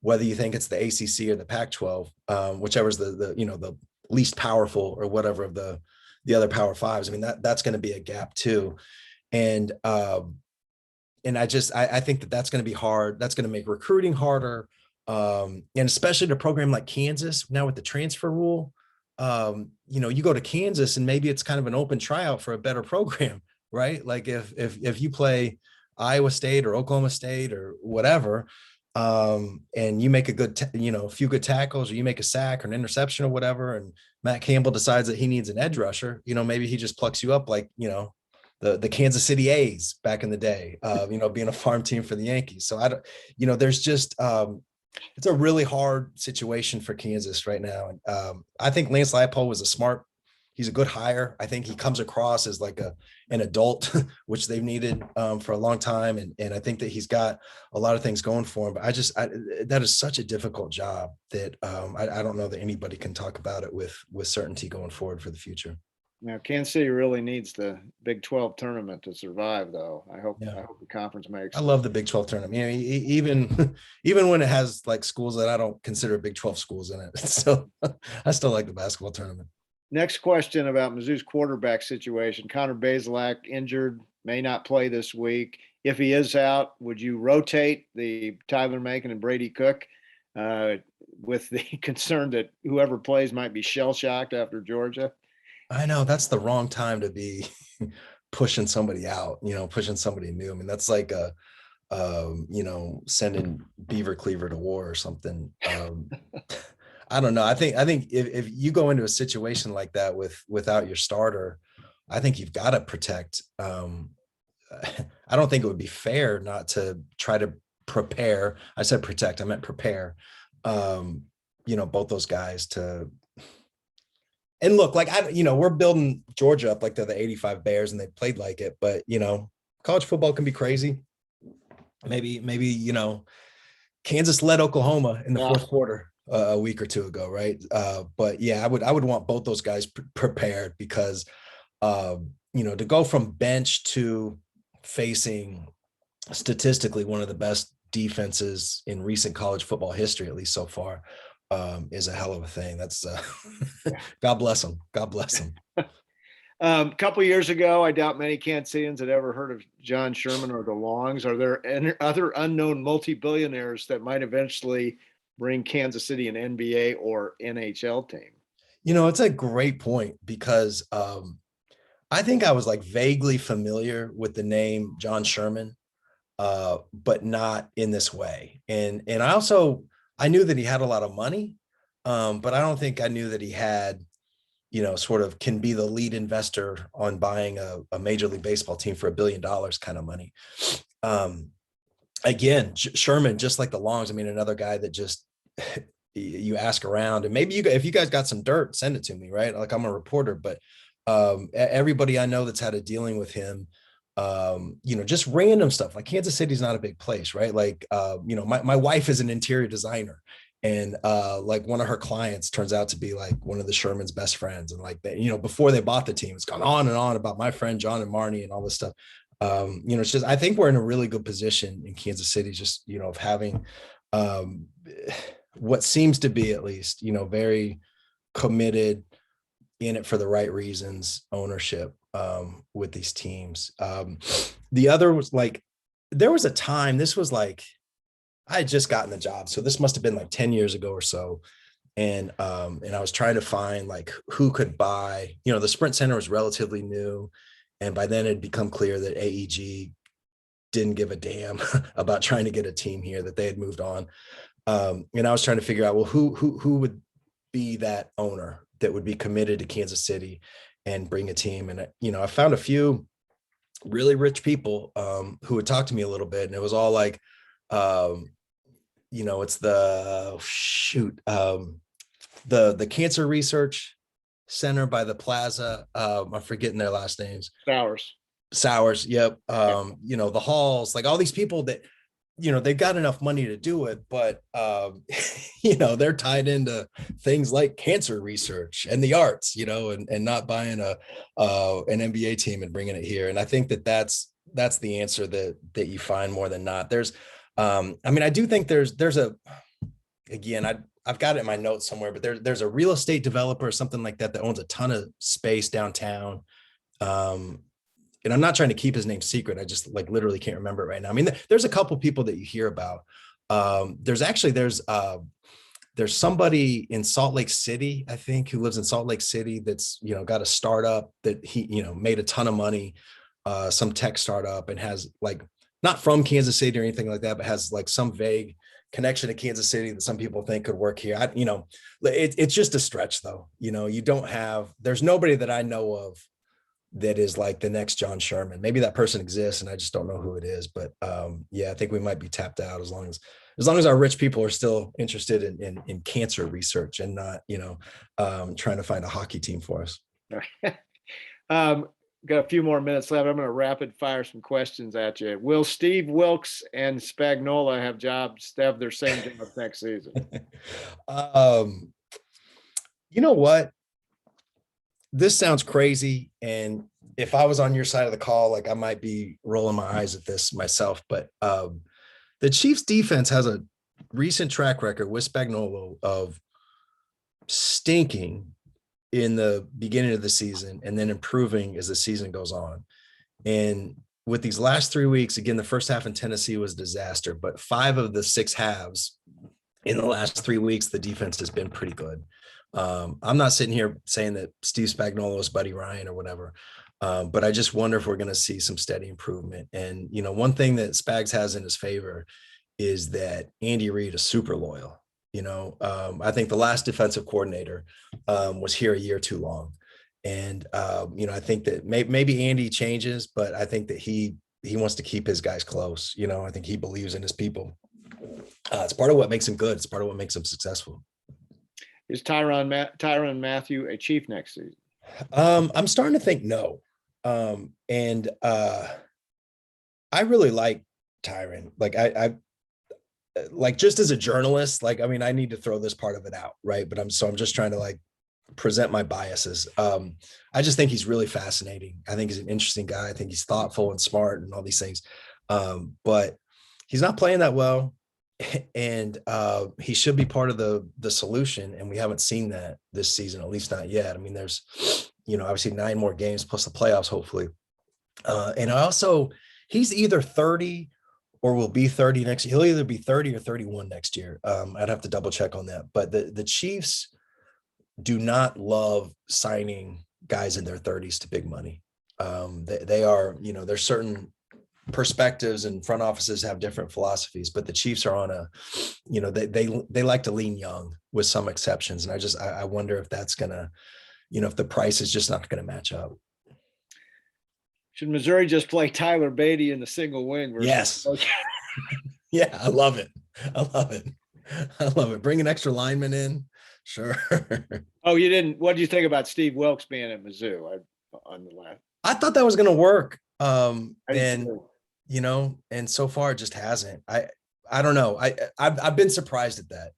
whether you think it's the ACC or the Pac-12, whichever is the least powerful or whatever of the the other Power Fives. I mean, that's going to be a gap too. And I think that that's going to be hard. That's going to make recruiting harder. And especially to a program like Kansas now with the transfer rule, you go to Kansas and maybe it's kind of an open tryout for a better program, right? Like if you play Iowa State or Oklahoma State or whatever, and you make a few good tackles, or you make a sack or an interception or whatever, and Matt Campbell decides that he needs an edge rusher, maybe he just plucks you up like, the Kansas City A's back in the day, being a farm team for the Yankees. So I don't, there's just, it's a really hard situation for Kansas right now. And I think Lance Leipold he's a good hire. I think he comes across as like an adult, which they've needed for a long time. And I think that he's got a lot of things going for him, but that is such a difficult job that I don't know that anybody can talk about it with certainty going forward for the future. Now, Kansas City really needs the Big 12 tournament to survive, though. I hope the conference makes I love the Big 12 tournament. Even when it has like schools that I don't consider Big 12 schools in it. So I still like the basketball tournament. Next question about Mizzou's quarterback situation. Connor Bazelak injured, may not play this week. If he is out, would you rotate the Tyler Macon and Brady Cook with the concern that whoever plays might be shell-shocked after Georgia? I know that's the wrong time to be pushing somebody out, pushing somebody new. I mean, that's like sending Beaver Cleaver to war or something. I don't know. I think if you go into a situation like that without your starter, I think you've got to protect. I don't think it would be fair not to try to prepare. I said protect, I meant prepare, both those guys to. And look, like, we're building Georgia up like they're the 85 Bears and they played like it, but, college football can be crazy. Maybe, Kansas led Oklahoma in the fourth quarter a week or two ago. Right. But yeah, I would want both those guys prepared because, to go from bench to facing statistically one of the best defenses in recent college football history, at least so far, is a hell of a thing. That's God bless him. God bless him. A couple of years ago, I doubt many Kansasians had ever heard of John Sherman or the Longs. Are there any other unknown multi-billionaires that might eventually bring Kansas City an NBA or NHL team? It's a great point because I think I was like vaguely familiar with the name John Sherman, but not in this way. And I knew that he had a lot of money, but I don't think I knew that he had, sort of can be the lead investor on buying a Major League Baseball team for $1 billion kind of money. Again, Sherman, just like the Longs, I mean, another guy that just you ask around, and maybe if you guys got some dirt, send it to me, right? Like I'm a reporter, but everybody I know that's had a dealing with him, just random stuff. Like Kansas City's not a big place, right? Like, my wife is an interior designer, and like one of her clients turns out to be like one of the Sherman's best friends. And like that, before they bought the team, it's gone on and on about my friend John and Marnie and all this stuff. It's just, I think we're in a really good position in Kansas City, just, of having what seems to be at least, very committed, in it for the right reasons, ownership with these teams. The other was like, there was a time, this was like, I had just gotten the job. So this must've been like 10 years ago or so. And I was trying to find like who could buy, the Sprint Center was relatively new. And by then it'd become clear that AEG didn't give a damn about trying to get a team here, that they had moved on. And I was trying to figure out, well, who would be that owner that would be committed to Kansas City and bring a team. And, I found a few really rich people who would talk to me a little bit. And it was all like, it's the Cancer Research Center by the Plaza. I'm forgetting their last names. Sowers. Yep. The Halls, like all these people that, they've got enough money to do it, but, they're tied into things like cancer research and the arts, and not buying an NBA team and bringing it here. And I think that's the answer that you find more than not. There's, I do think there's again, I've got it in my notes somewhere, but there's a real estate developer or something like that owns a ton of space downtown. And I'm not trying to keep his name secret. I just like literally can't remember it right now. I mean, there's a couple people that you hear about. There's somebody in Salt Lake City, I think, who lives in Salt Lake City that's, got a startup that he, made a ton of money, some tech startup, and has like, not from Kansas City or anything like that, but has like some vague connection to Kansas City that some people think could work here. It's just a stretch though. There's nobody that I know of that is like the next John Sherman. Maybe that person exists and I just don't know who it is, but I think we might be tapped out as long as our rich people are still interested in cancer research and not, trying to find a hockey team for us. Got a few more minutes left. I'm going to rapid fire some questions at you. Will Steve Wilkes and Spagnuolo have their same job next season? You know what? This sounds crazy. And if I was on your side of the call, like I might be rolling my eyes at this myself, but the Chiefs defense has a recent track record with Spagnuolo of stinking in the beginning of the season and then improving as the season goes on. And with these last 3 weeks, again, the first half in Tennessee was disaster, but 5 of the 6 halves in the last 3 weeks, the defense has been pretty good. I'm not sitting here saying that Steve Spagnuolo is Buddy Ryan or whatever, but I just wonder if we're going to see some steady improvement. And, one thing that Spags has in his favor is that Andy Reid is super loyal. I think the last defensive coordinator was here a year too long. And, I think that maybe Andy changes, but I think that he wants to keep his guys close. I think he believes in his people. It's part of what makes him good. It's part of what makes him successful. Is Tyrann Mathieu a Chief next season? I'm starting to think no. And I really like Tyrann. Like I like, just as a journalist, like, I mean, I need to throw this part of it out. Right. But I'm just trying to like present my biases. I just think he's really fascinating. I think he's an interesting guy. I think he's thoughtful and smart and all these things. But he's not playing that well. And he should be part of the solution. And we haven't seen that this season, at least not yet. I mean, there's, obviously 9 more games plus the playoffs, hopefully. And he's either 30 or will be 30 next year. He'll either be 30 or 31 next year. I'd have to double check on that. But the Chiefs do not love signing guys in their 30s to big money. They are, there's certain perspectives and front offices have different philosophies, but the Chiefs are on they like to lean young with some exceptions. And I wonder if that's gonna, if the price is just not gonna match up. Should Missouri just play Tyler Beatty in the single wing? Yes. Yeah, I love it. Bring an extra lineman in. Sure. Oh, you didn't. What do you think about Steve Wilkes being at Mizzou on the left? I thought that was going to work. And so far it just hasn't. I don't know. I've been surprised at that.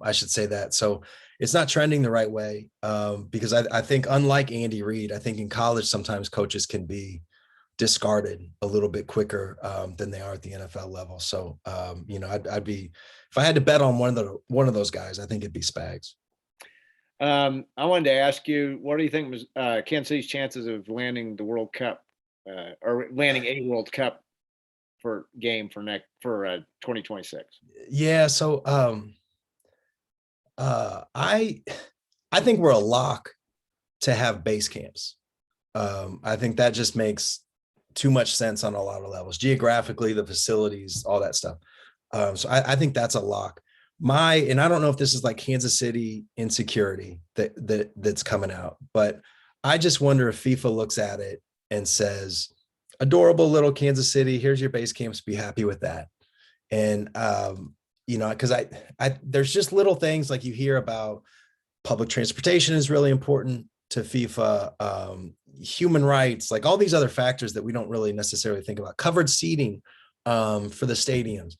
I should say that. So it's not trending the right way. Because I think, unlike Andy Reid, I think in college, sometimes coaches can be discarded a little bit quicker than they are at the NFL level. So, I'd be, if I had to bet on one of those guys, I think it'd be Spags. I wanted to ask you, what do you think was Kansas City's chances of landing the World Cup or landing a World Cup for 2026? Yeah. So I think we're a lock to have base camps. I think that just makes too much sense on a lot of levels, geographically, the facilities, all that stuff. So I think that's a lock. And I don't know if this is like Kansas City insecurity that's coming out, but I just wonder if FIFA looks at it and says, adorable little Kansas City, here's your base camps, be happy with that. And, because there's just little things like you hear about public transportation is really important to FIFA, human rights, like all these other factors that we don't really necessarily think about, covered seating for the stadiums,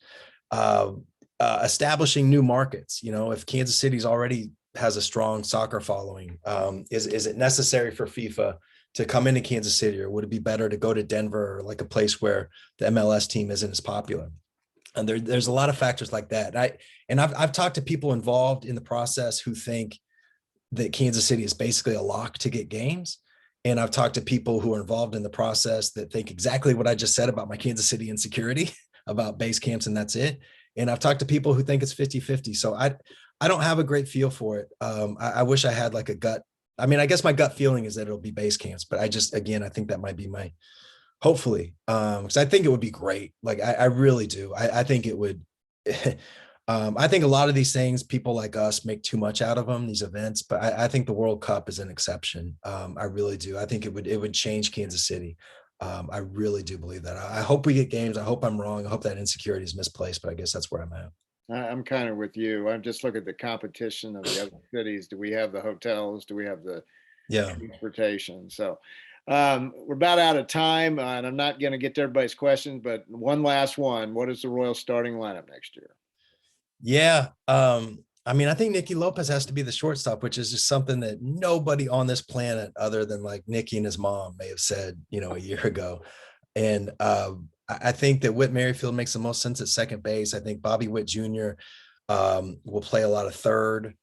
establishing new markets. If Kansas City's already has a strong soccer following, is it necessary for FIFA to come into Kansas City, or would it be better to go to Denver, or like a place where the MLS team isn't as popular? And there's a lot of factors like that. I've talked to people involved in the process who think that Kansas City is basically a lock to get games. And I've talked to people who are involved in the process that think exactly what I just said about my Kansas City insecurity about base camps, and that's it. And I've talked to people who think it's 50-50. So I don't have a great feel for it. I wish I had like a gut. I mean, I guess my gut feeling is that it'll be base camps, but I think that might be my, hopefully, because I think it would be great. Like I really do. I think it would. I think a lot of these things, people like us make too much out of them, these events, but I think the World Cup is an exception. I really do. I think it would change Kansas City. I really do believe that. I hope we get games. I hope I'm wrong. I hope that insecurity is misplaced, but I guess that's where I'm at. I'm kind of with you. I'm just looking at the competition of the other cities. Do we have the hotels? Do we have the Yeah. transportation? So we're about out of time, and I'm not going to get to everybody's questions, but one last one. What is the Royals starting lineup next year? Yeah. I mean, I think Nicky Lopez has to be the shortstop, which is just something that nobody on this planet other than like Nicky and his mom may have said, a year ago. And I think that Whit Merrifield makes the most sense at second base. I think Bobby Witt Jr. Will play a lot of third.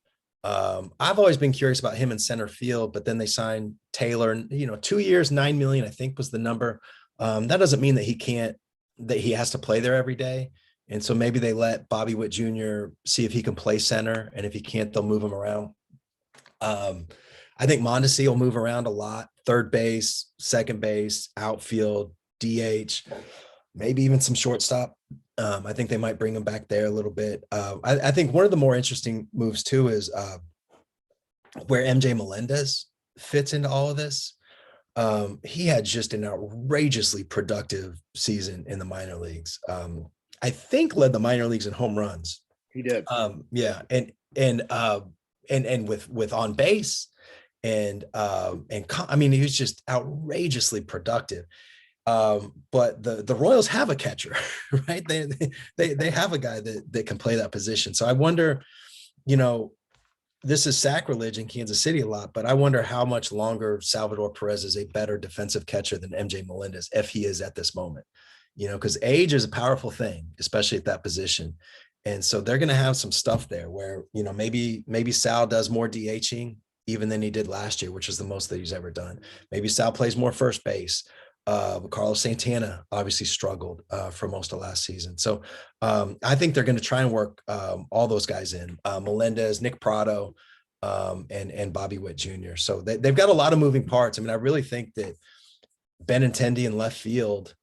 I've always been curious about him in center field, but then they signed Taylor, 2 years, $9 million, I think was the number. That doesn't mean that he has to play there every day. And so maybe they let Bobby Witt Jr. see if he can play center. And if he can't, they'll move him around. I think Mondesi will move around a lot. Third base, second base, outfield, DH, maybe even some shortstop. I think they might bring him back there a little bit. I think one of the more interesting moves too is where MJ Melendez fits into all of this. He had just an outrageously productive season in the minor leagues. I think led the minor leagues in home runs. He did. Yeah. And with on base and I mean, he was just outrageously productive. But the Royals have a catcher, right? They have a guy that can play that position. So I wonder, this is sacrilege in Kansas City a lot, but I wonder how much longer Salvador Perez is a better defensive catcher than MJ Melendez, if he is at this moment, because age is a powerful thing, especially at that position. And so they're going to have some stuff there where, maybe Sal does more DHing even than he did last year, which is the most that he's ever done. Maybe Sal plays more first base. Carlos Santana obviously struggled for most of last season. So I think they're going to try and work all those guys in, Melendez, Nick Prado, and Bobby Witt Jr. So they've got a lot of moving parts. I mean, I really think that Benintendi in left field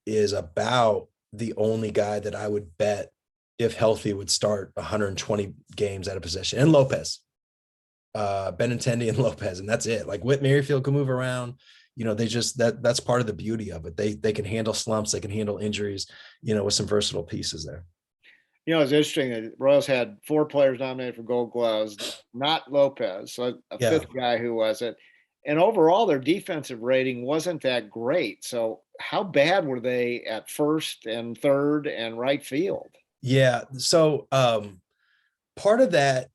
is about the only guy that I would bet, if healthy, would start 120 games at a position. And Lopez, Benintendi and Lopez, and that's it. Like Whit Merrifield can move around. That's part of the beauty of it. They can handle slumps, they can handle injuries, with some versatile pieces there. It's interesting that Royals had 4 players nominated for Gold Gloves, not Lopez, so a fifth guy who was it. And overall, their defensive rating wasn't that great. So how bad were they at first and third and right field? Yeah. So part of that,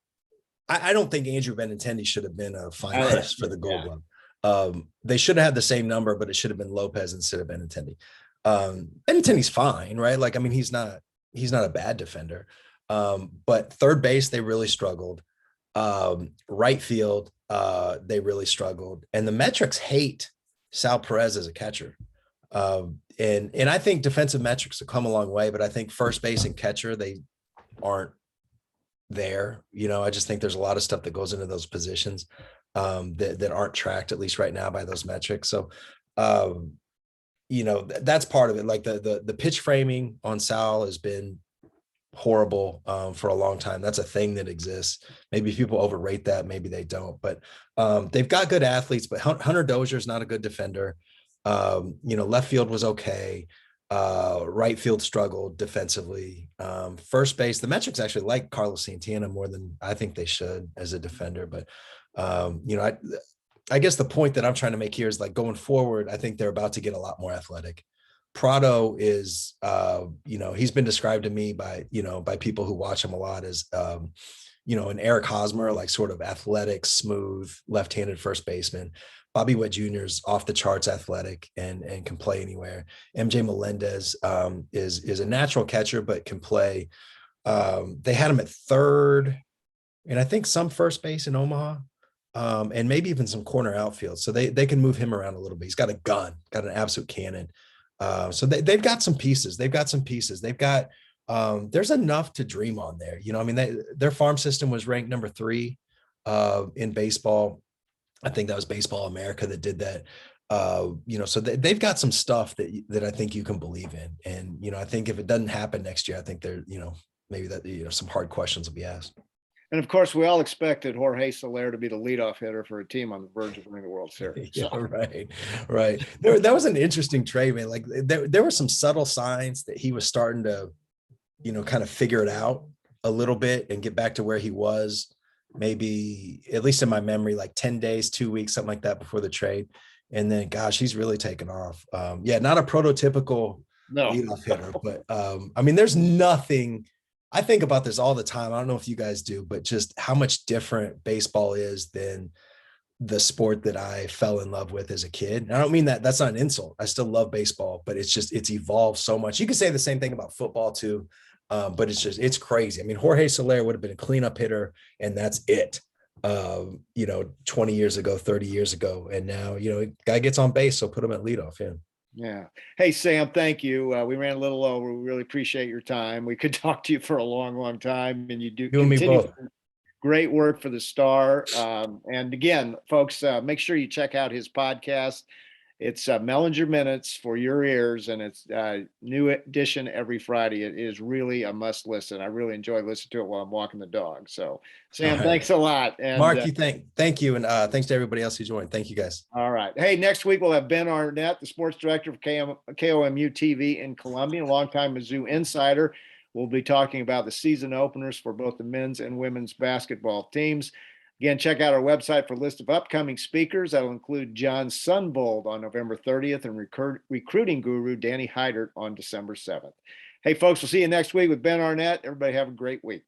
I don't think Andrew Benintendi should have been a finalist for the Gold Glove. They should have had the same number, but it should have been Lopez instead of Benintendi. Benintendi's fine, right? Like, I mean, he's not a bad defender. But third base, they really struggled. Right field, they really struggled. And the metrics hate Sal Perez as a catcher. And I think defensive metrics have come a long way, but I think first base and catcher, they aren't there. I just think there's a lot of stuff that goes into those positions that aren't tracked, at least right now, by those metrics. So, that's part of it. Like the pitch framing on Sal has been horrible for a long time. That's a thing that exists. Maybe people overrate that, maybe they don't, but they've got good athletes. But Hunter Dozier is not a good defender. Left field was okay. Right field struggled defensively. First base, the metrics actually like Carlos Santana more than I think they should as a defender. But I guess the point that I'm trying to make here is, like, going forward, I think they're about to get a lot more athletic. Prado is, he's been described to me by people who watch him a lot as, and Eric Hosmer, like sort of athletic, smooth, left-handed first baseman. Bobby Witt Jr. is off the charts athletic and can play anywhere. MJ Melendez is a natural catcher, but can play. They had him at third, and I think some first base in Omaha, and maybe even some corner outfield. So they can move him around a little bit. He's got a gun, got an absolute cannon. So they've got some pieces. They've got there's enough to dream on there. I mean, their farm system was ranked number 3 in baseball. I think that was Baseball America that did that. So they've got some stuff that I think you can believe in. And, I think if it doesn't happen next year, I think maybe that, some hard questions will be asked. And of course, we all expected Jorge Soler to be the leadoff hitter for a team on the verge of winning the World Series. Yeah, right. That was an interesting trade, man. Like there were some subtle signs that he was starting to, kind of figure it out a little bit and get back to where he was, maybe at least in my memory, like 10 days, 2 weeks, something like that before the trade. And then, gosh, he's really taken off. Not a prototypical leadoff hitter, but I mean, there's nothing. I think about this all the time. I don't know if you guys do, but just how much different baseball is than the sport that I fell in love with as a kid. And I don't mean that that's not an insult. I still love baseball, but it's evolved so much. You could say the same thing about football too. But it's crazy. I mean, Jorge Soler would have been a cleanup hitter and that's it. 20 years ago, 30 years ago. And now, guy gets on base. So put him at leadoff. Yeah. Yeah. Hey, Sam, thank you. We ran a little over. We really appreciate your time. We could talk to you for a long, long time, and you and me both. Great work for the Star. And again, folks, make sure you check out his podcast. It's Mellinger Minutes for your ears, and it's new edition every Friday. It is really a must listen. I really enjoy listening to it while I'm walking the dog. So, Sam, thanks a lot. And Mark, thank you, and thanks to everybody else who joined. Thank you, guys. All right. Hey, next week we'll have Ben Arnett, the sports director of KOMU TV in Columbia, a longtime Mizzou insider. We'll be talking about the season openers for both the men's and women's basketball teams. Again, check out our website for a list of upcoming speakers. That'll include John Sunbold on November 30th and recruiting guru Danny Heidert on December 7th. Hey, folks, we'll see you next week with Ben Arnett. Everybody have a great week.